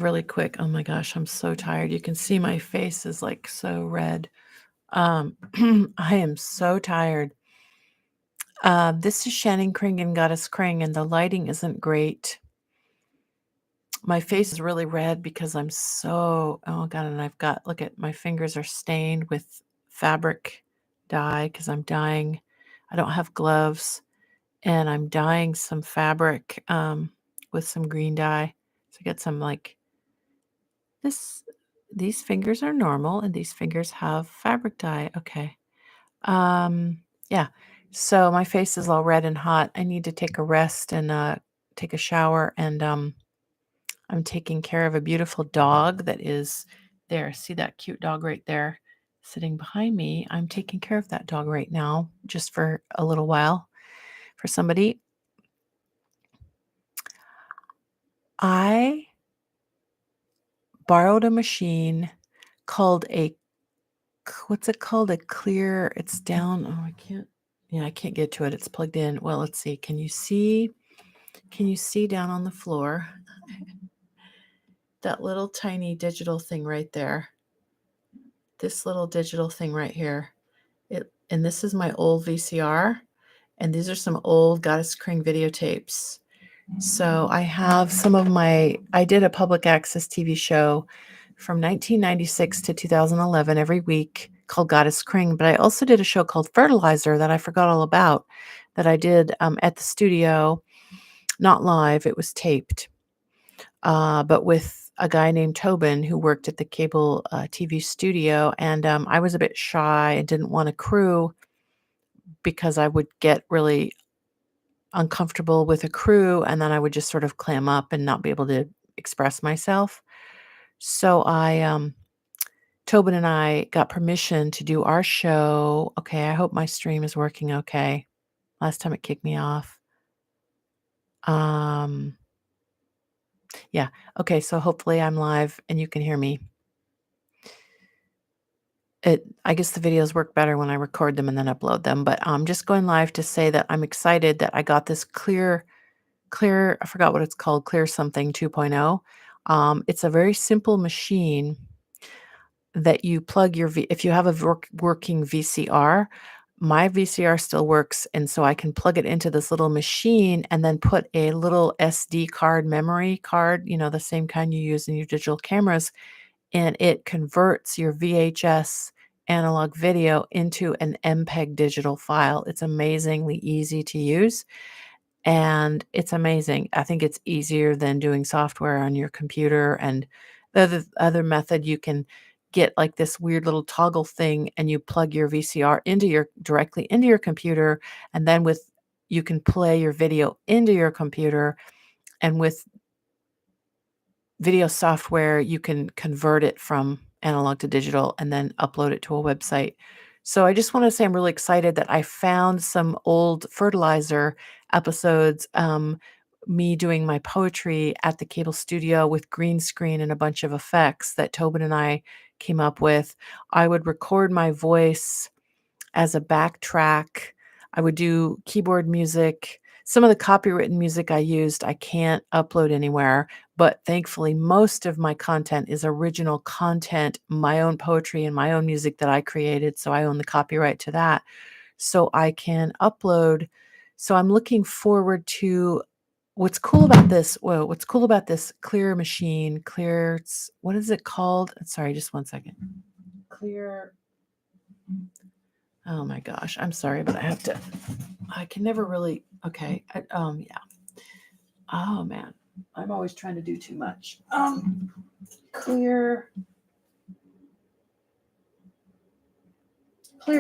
really quick. Oh my gosh, I'm so tired. You can see my face is like so red. I am so tired. This is Shannon Kringen, Goddess KRING, and the lighting isn't great. My face is really red because I'm so, oh God, and I've got, look at my fingers are stained with fabric dye because I'm dyeing. I don't have gloves, and I'm dyeing some fabric with some green dye. So I get some like this. These fingers are normal, and these fingers have fabric dye. Okay. Yeah. So my face is all red and hot. I need to take a rest and take a shower, and I'm taking care of a beautiful dog that is there. See that cute dog right there sitting behind me? I'm taking care of that dog right now, just for a little while for somebody. I borrowed a machine called what's it called? A clear, it's down. Oh, I can't get to it. It's plugged in. Well, let's see. Can you see down on the floor that little tiny digital thing right there? This little digital thing right here. And this is my old VCR, and these are some old Goddess KRING videotapes. So I have some of I did a public access TV show from 1996 to 2011 every week called Goddess KRING, but I also did a show called Fertilizer that I forgot all about, that I did at the studio, not live, it was taped, but with a guy named Tobin who worked at the cable TV studio, and I was a bit shy and didn't want a crew because I would get really uncomfortable with a crew, and then I would just sort of clam up and not be able to express myself. So Tobin and I got permission to do our show. Okay, I hope my stream is working okay. Last time it kicked me off. Yeah. Okay, so hopefully I'm live and you can hear me. I guess the videos work better when I record them and then upload them, but I'm just going live to say that I'm excited that I got this clear, I forgot what it's called, Clear something 2.0. It's a very simple machine that you plug if you have a working VCR, my VCR still works, and so I can plug it into this little machine and then put a little SD card, memory card, the same kind you use in your digital cameras, and it converts your VHS analog video into an MPEG digital file. It's amazingly easy to use, and it's amazing. I think it's easier than doing software on your computer, and the other method, you can get like this weird little toggle thing, and you plug your VCR directly into your computer, and then you can play your video into your computer, and with video software, you can convert it from analog to digital and then upload it to a website. So I just want to say I'm really excited that I found some old Fertilizer episodes, me doing my poetry at the cable studio with green screen and a bunch of effects that Tobin and I came up with. I would record my voice as a backtrack. I would do keyboard music. Some of the copywritten music I used, I can't upload anywhere, but thankfully most of my content is original content, my own poetry and my own music that I created, so I own the copyright to that. So I can upload. So I'm looking forward to what's cool about this Clear machine, what is it called? Sorry, just one second. Clear. Oh my gosh, I'm sorry, but I can never really, okay. Yeah. Oh man, I'm always trying to do too much. Clear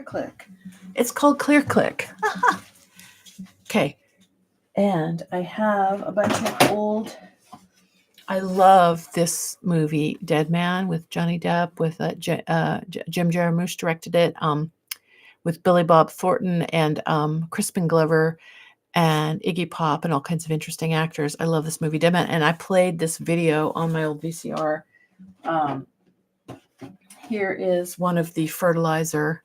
Click. It's called Clear Click. Okay. And I have a bunch of I love this movie, Dead Man, with Johnny Depp, with Jim Jarmusch directed it, with Billy Bob Thornton and Crispin Glover and Iggy Pop and all kinds of interesting actors. I love this movie, Dead Man, and I played this video on my old VCR. Here is one of the Fertilizer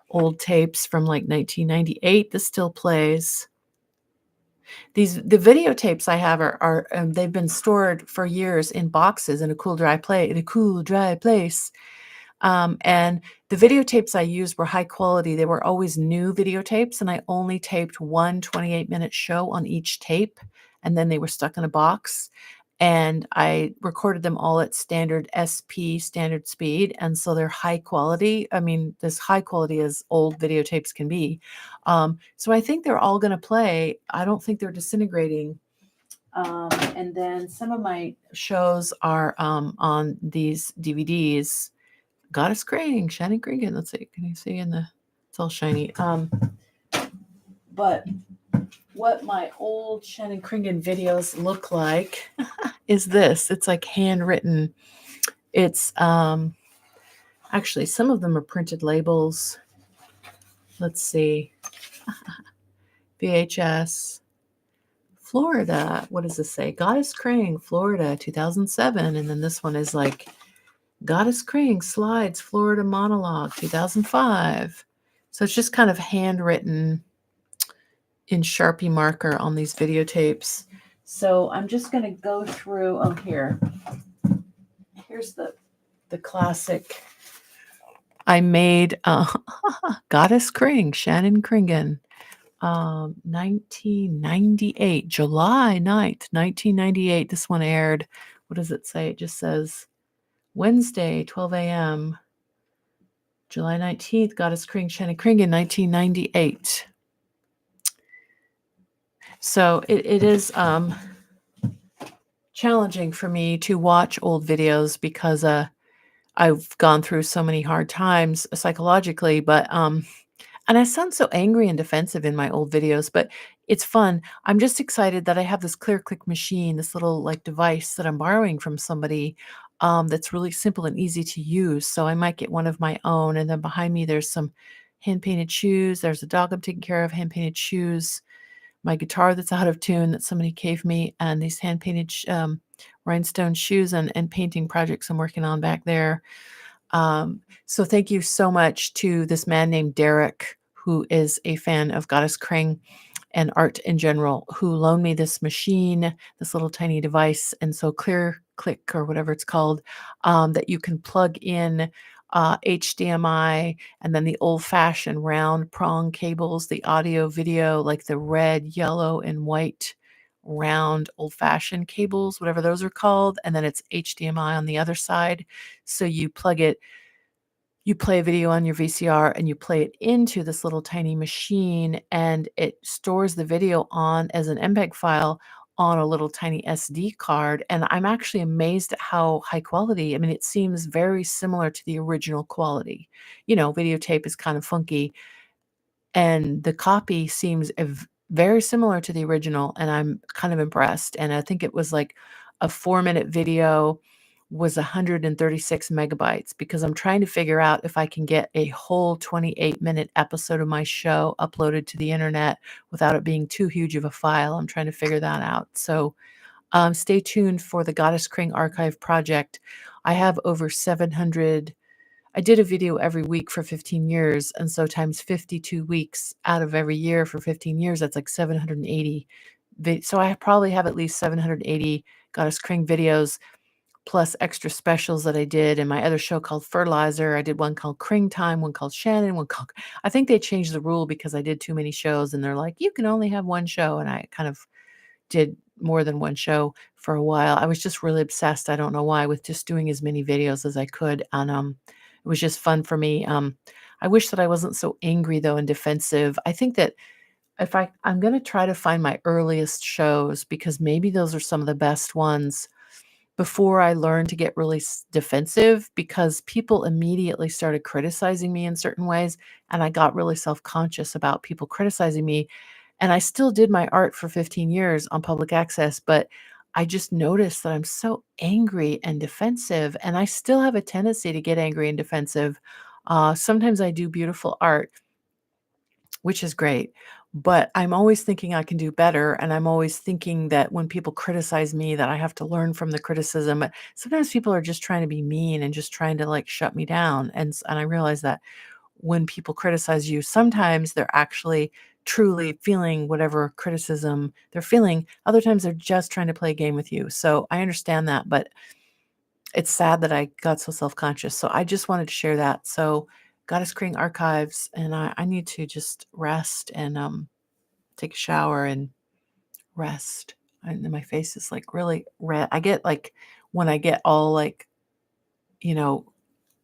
old tapes from like 1998. This still plays. The videotapes I have are they've been stored for years in boxes in a cool, dry place. And the videotapes I used were high quality. They were always new videotapes, and I only taped one 28-minute show on each tape, and then they were stuck in a box. And I recorded them all at standard SP, standard speed, and so they're high quality. I mean, as high quality as old videotapes can be. So I think they're all going to play. I don't think they're disintegrating. And then some of my shows are on these DVDs. Goddess KRING, Shannon Kringen. Let's see. Can you see in the? It's all shiny. But what my old Shannon Kringen videos look like is this. It's like handwritten. It's actually some of them are printed labels. Let's see. VHS. Florida. What does this say? Goddess KRING, Florida, 2007. And then this one is like Goddess KRING Slides, Florida Monologue, 2005. So it's just kind of handwritten in Sharpie marker on these videotapes. So I'm just going to go through. Oh, here. Here's the classic. I made Goddess KRING, Shannon Kringen, 1998, July 9th, 1998. This one aired. What does it say? It just says Wednesday, 12 a.m., July 19th, Goddess KRING, Shannon Kringen, 1998. So it is challenging for me to watch old videos because I've gone through so many hard times psychologically, but and I sound so angry and defensive in my old videos, but it's fun. I'm just excited that I have this clear click machine, this little like device that I'm borrowing from somebody that's really simple and easy to use. So I might get one of my own. And then behind me, there's some hand painted shoes. There's a dog I'm taking care of, hand painted shoes, my guitar that's out of tune that somebody gave me, and these hand painted rhinestone shoes and painting projects I'm working on back there. So thank you so much to this man named Derek, who is a fan of Goddess KRING and art in general, who loaned me this machine, this little tiny device. And so Clear Click, or whatever it's called, that you can plug in HDMI and then the old fashioned round prong cables, the audio video, like the red, yellow, and white round old fashioned cables, whatever those are called. And then it's HDMI on the other side. So you plug it, you play a video on your VCR and you play it into this little tiny machine, and it stores the video on as an MPEG file on a little tiny SD card. And I'm actually amazed at how high quality. I mean, it seems very similar to the original quality. You know, videotape is kind of funky, and the copy seems very similar to the original, and I'm kind of impressed. And I think it was like a 4-minute video was 136 megabytes, because I'm trying to figure out if I can get a whole 28-minute episode of my show uploaded to the internet without it being too huge of a file. I'm trying to figure that out. So stay tuned for the Goddess KRING archive project. I have over 700. I did a video every week for 15 years, and so times 52 weeks out of every year for 15 years, that's like 780. So I probably have at least 780 Goddess KRING videos, plus extra specials that I did in my other show called Fertilizer. I did one called KRING Time, one called Shannon, one called. I think they changed the rule because I did too many shows, and they're like, you can only have one show, and I kind of did more than one show for a while. I was just really obsessed, I don't know why, with just doing as many videos as I could, and it was just fun for me. I wish that I wasn't so angry though and defensive. I think that if I'm going to try to find my earliest shows, because maybe those are some of the best ones, before I learned to get really defensive, because people immediately started criticizing me in certain ways, and I got really self-conscious about people criticizing me. And I still did my art for 15 years on public access, but I just noticed that I'm so angry and defensive, and I still have a tendency to get angry and defensive. Sometimes I do beautiful art, which is great, but I'm always thinking I can do better, and I'm always thinking that when people criticize me, that I have to learn from the criticism. But sometimes people are just trying to be mean and just trying to like shut me down, and I realize that when people criticize you, sometimes they're actually truly feeling whatever criticism they're feeling. Other times they're just trying to play a game with you. So I understand that, but it's sad that I got so self-conscious. So I just wanted to share that. So Goddess KRING archives, and I need to just rest and take a shower and rest. And then my face is like really red. I get like when I get all like, you know,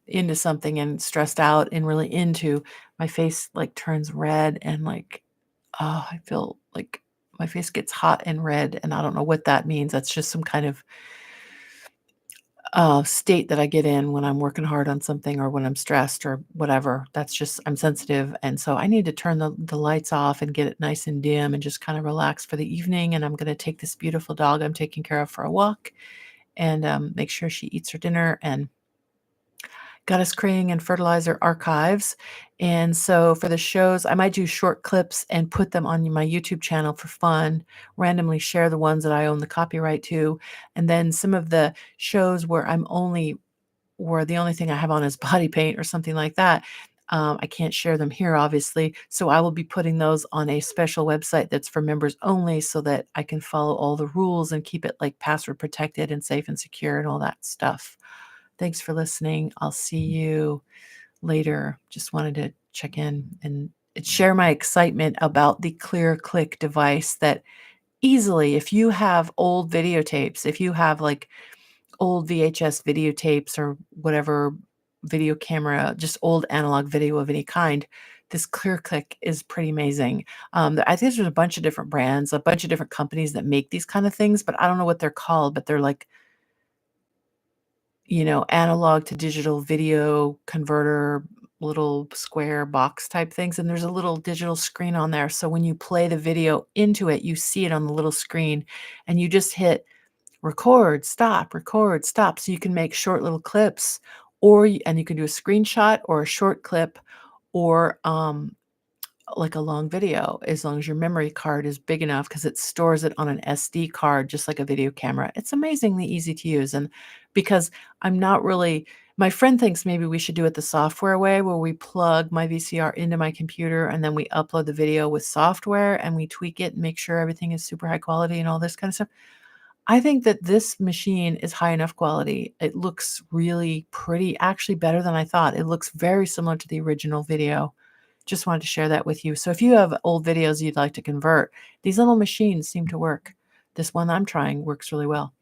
into something and stressed out and really into, my face like turns red and like, oh, I feel like my face gets hot and red, and I don't know what that means. That's just some kind of state that I get in when I'm working hard on something or when I'm stressed or whatever. That's just, I'm sensitive. And so I need to turn the lights off and get it nice and dim and just kind of relax for the evening. And I'm going to take this beautiful dog I'm taking care of for a walk and make sure she eats her dinner, and Goddess KRING and Fertilizer archives. And so for the shows, I might do short clips and put them on my YouTube channel for fun, randomly share the ones that I own the copyright to. And then some of the shows where the only thing I have on is body paint or something like that, I can't share them here, obviously. So I will be putting those on a special website that's for members only so that I can follow all the rules and keep it like password protected and safe and secure and all that stuff. Thanks for listening. I'll see you later. Just wanted to check in and share my excitement about the Clear Click device that easily, if you have old videotapes, if you have like old VHS videotapes or whatever video camera, just old analog video of any kind, this Clear Click is pretty amazing. I think there's a bunch of different brands, a bunch of different companies that make these kind of things, but I don't know what they're called, but they're like, analog to digital video converter, little square box type things, and there's a little digital screen on there. So when you play the video into it, you see it on the little screen, and you just hit record, stop, so you can make short little clips, and you can do a screenshot or a short clip, or like a long video, as long as your memory card is big enough, because it stores it on an SD card, just like a video camera. It's amazingly easy to use. And because I'm not really, my friend thinks maybe we should do it the software way, where we plug my VCR into my computer and then we upload the video with software and we tweak it and make sure everything is super high quality and all this kind of stuff. I think that this machine is high enough quality. It looks really pretty, actually better than I thought. It looks very similar to the original video. Just wanted to share that with you. So if you have old videos you'd like to convert, these little machines seem to work. This one I'm trying works really well.